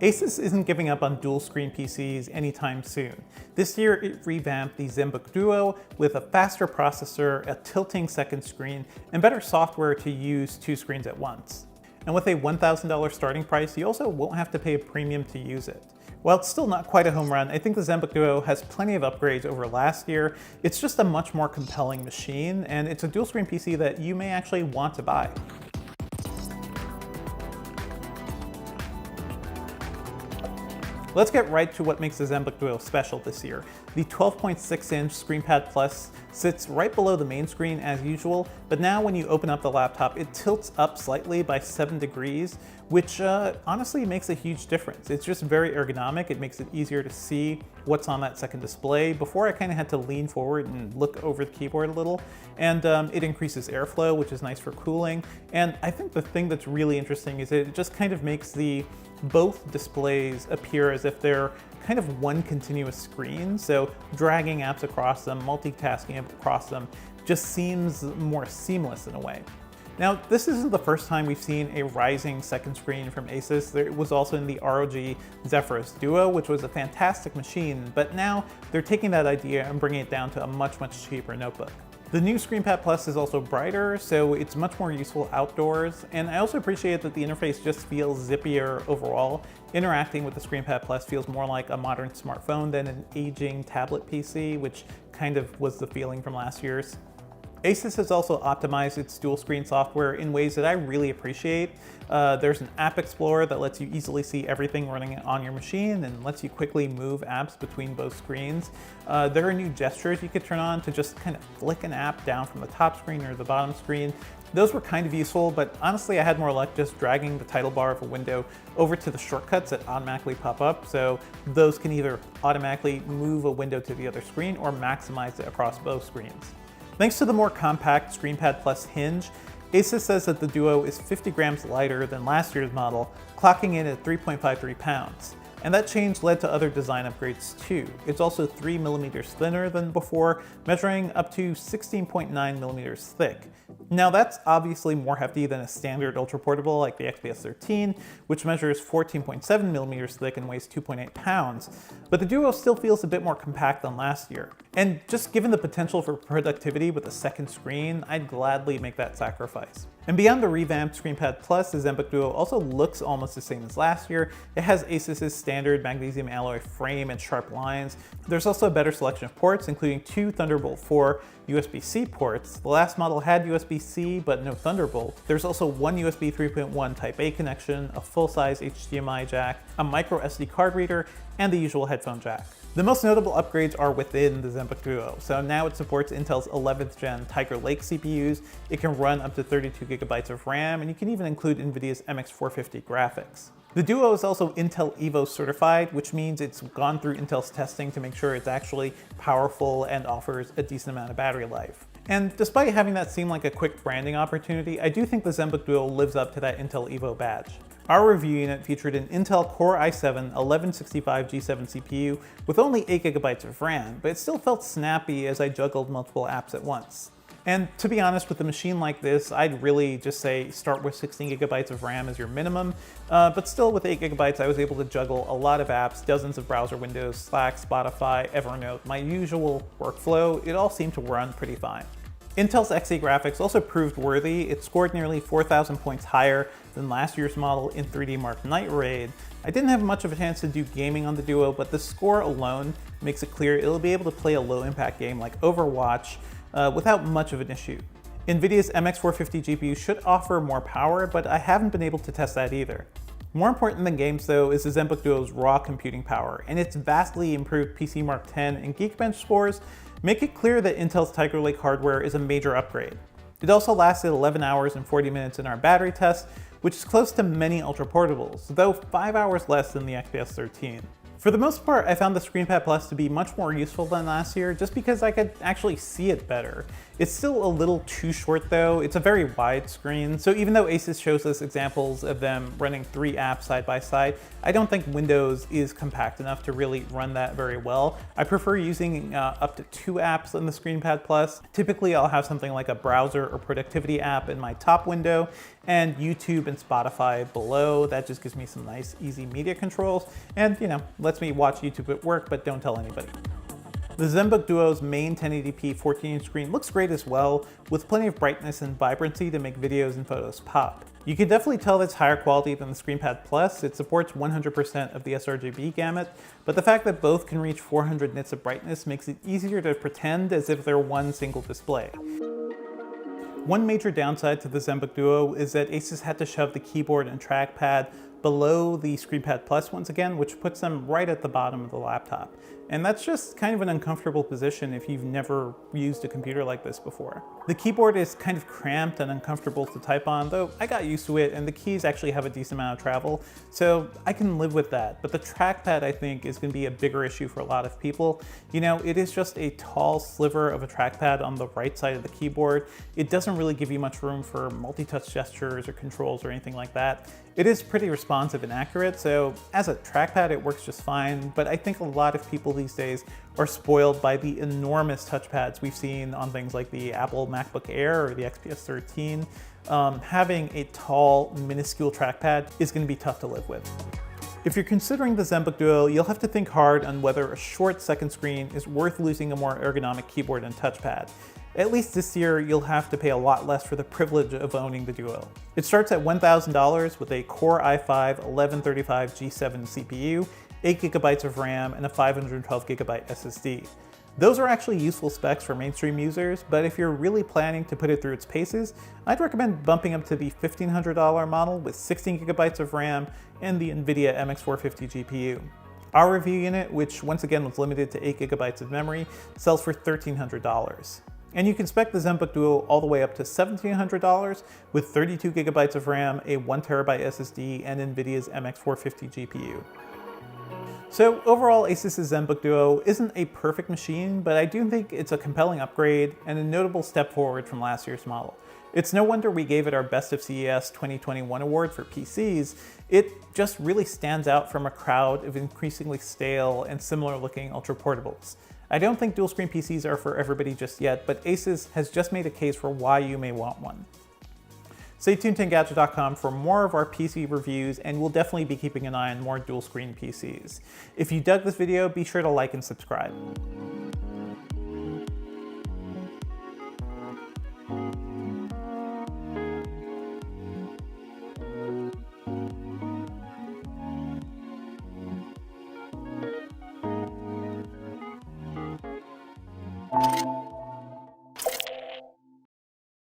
ASUS isn't giving up on dual screen PCs anytime soon. This year it revamped the ZenBook Duo with a faster processor, a tilting second screen, and better software to use two screens at once. And with a $1,000 starting price, you also won't have to pay a premium to use it. While it's still not quite a home run, I think the ZenBook Duo has plenty of upgrades over last year. It's just a much more compelling machine, and it's a dual screen PC that you may actually want to buy. Let's get right to what makes the ZenBook Duo special this year. The 12.6-inch ScreenPad Plus sits right below the main screen as usual, but now when you open up the laptop, it tilts up slightly by 7 degrees, which honestly makes a huge difference. It's just very ergonomic. It makes it easier to see what's on that second display. Before, I kind of had to lean forward and look over the keyboard a little, and it increases airflow, which is nice for cooling. And I think the thing that's really interesting is it just kind of makes both displays appear as if they're kind of one continuous screen, so dragging apps across them, multitasking across them, just seems more seamless in a way. Now, this isn't the first time we've seen a rising second screen from ASUS. There was also in the ROG Zephyrus Duo, which was a fantastic machine, but now they're taking that idea and bringing it down to a much, much cheaper notebook. The new ScreenPad Plus is also brighter, so it's much more useful outdoors, and I also appreciate that the interface just feels zippier overall. Interacting with the ScreenPad Plus feels more like a modern smartphone than an aging tablet PC, which kind of was the feeling from last year's. ASUS has also optimized its dual screen software in ways that I really appreciate. There's an app explorer that lets you easily see everything running on your machine and lets you quickly move apps between both screens. There are new gestures you could turn on to just kind of flick an app down from the top screen or the bottom screen. Those were kind of useful, but honestly I had more luck just dragging the title bar of a window over to the shortcuts that automatically pop up, so those can either automatically move a window to the other screen or maximize it across both screens. Thanks to the more compact ScreenPad Plus hinge, ASUS says that the Duo is 50 grams lighter than last year's model, clocking in at 3.53 pounds. And that change led to other design upgrades too. It's also 3 millimeters thinner than before, measuring up to 16.9 millimeters thick. Now that's obviously more hefty than a standard ultra portable like the XPS 13, which measures 14.7 millimeters thick and weighs 2.8 pounds, but the Duo still feels a bit more compact than last year. And just given the potential for productivity with a second screen, I'd gladly make that sacrifice. And beyond the revamped ScreenPad Plus, the ZenBook Duo also looks almost the same as last year. It has ASUS's standard magnesium alloy frame and sharp lines. There's also a better selection of ports, including 2 Thunderbolt 4 USB-C ports. The last model had USB-C, but no Thunderbolt. There's also one USB 3.1 Type-A connection, a full-size HDMI jack, a micro SD card reader, and the usual headphone jack. The most notable upgrades are within the ZenBook Duo. So now it supports Intel's 11th gen Tiger Lake CPUs, it can run up to 32 gigabytes of RAM, and you can even include NVIDIA's MX450 graphics. The Duo is also Intel Evo certified, which means it's gone through Intel's testing to make sure it's actually powerful and offers a decent amount of battery life. And despite having that seem like a quick branding opportunity, I do think the ZenBook Duo lives up to that Intel Evo badge. Our review unit featured an Intel Core i7 1165 G7 CPU with only 8 gigabytes of RAM, but it still felt snappy as I juggled multiple apps at once. And to be honest, with a machine like this, I'd really just say start with 16 gigabytes of RAM as your minimum, but still with 8 gigabytes I was able to juggle a lot of apps, dozens of browser windows, Slack, Spotify, Evernote, my usual workflow. It all seemed to run pretty fine. Intel's Xe graphics also proved worthy. It scored nearly 4,000 points higher than last year's model in 3D Mark Night Raid. I didn't have much of a chance to do gaming on the Duo, but the score alone makes it clear it'll be able to play a low-impact game like Overwatch without much of an issue. NVIDIA's MX450 GPU should offer more power, but I haven't been able to test that either. More important than games though is the ZenBook Duo's raw computing power, and its vastly improved PC Mark 10 and Geekbench scores make it clear that Intel's Tiger Lake hardware is a major upgrade. It also lasted 11 hours and 40 minutes in our battery test, which is close to many ultra portables, though 5 hours less than the XPS 13. For the most part, I found the ScreenPad Plus to be much more useful than last year just because I could actually see it better. It's still a little too short though. It's a very wide screen, so even though ASUS shows us examples of them running 3 apps side by side, I don't think Windows is compact enough to really run that very well. I prefer using up to 2 apps in the ScreenPad Plus. Typically I'll have something like a browser or productivity app in my top window, and YouTube and Spotify below. That just gives me some nice, easy media controls, and lets me watch YouTube at work, but don't tell anybody. The ZenBook Duo's main 1080p 14-inch screen looks great as well, with plenty of brightness and vibrancy to make videos and photos pop. You can definitely tell it's higher quality than the ScreenPad Plus. It supports 100% of the sRGB gamut, but the fact that both can reach 400 nits of brightness makes it easier to pretend as if they're one single display. One major downside to the ZenBook Duo is that ASUS had to shove the keyboard and trackpad below the ScreenPad Plus once again, which puts them right at the bottom of the laptop. And that's just kind of an uncomfortable position if you've never used a computer like this before. The keyboard is kind of cramped and uncomfortable to type on, though I got used to it, and the keys actually have a decent amount of travel, so I can live with that. But the trackpad, I think, is going to be a bigger issue for a lot of people. It is just a tall sliver of a trackpad on the right side of the keyboard. It doesn't really give you much room for multi-touch gestures or controls or anything like that. It is pretty responsive and accurate, so as a trackpad it works just fine, but I think a lot of people these days are spoiled by the enormous touchpads we've seen on things like the Apple MacBook Air or the XPS 13. Having a tall, minuscule trackpad is going to be tough to live with. If you're considering the ZenBook Duo, you'll have to think hard on whether a short second screen is worth losing a more ergonomic keyboard and touchpad. At least this year, you'll have to pay a lot less for the privilege of owning the Duo. It starts at $1,000 with a Core i5 1135 G7 CPU, 8 GB of RAM, and a 512 GB SSD. Those are actually useful specs for mainstream users, but if you're really planning to put it through its paces, I'd recommend bumping up to the $1,500 model with 16 GB of RAM and the NVIDIA MX450 GPU. Our review unit, which once again was limited to 8 GB of memory, sells for $1,300. And you can spec the ZenBook Duo all the way up to $1,700 with 32 GB of RAM, a 1TB SSD, and NVIDIA's MX450 GPU. So overall, ASUS's ZenBook Duo isn't a perfect machine, but I do think it's a compelling upgrade and a notable step forward from last year's model. It's no wonder we gave it our Best of CES 2021 award for PCs. It just really stands out from a crowd of increasingly stale and similar looking ultra portables. I don't think dual screen PCs are for everybody just yet, but ASUS has just made a case for why you may want one. Stay tuned to Engadget.com for more of our PC reviews, and we'll definitely be keeping an eye on more dual screen PCs. If you dug this video, be sure to like and subscribe.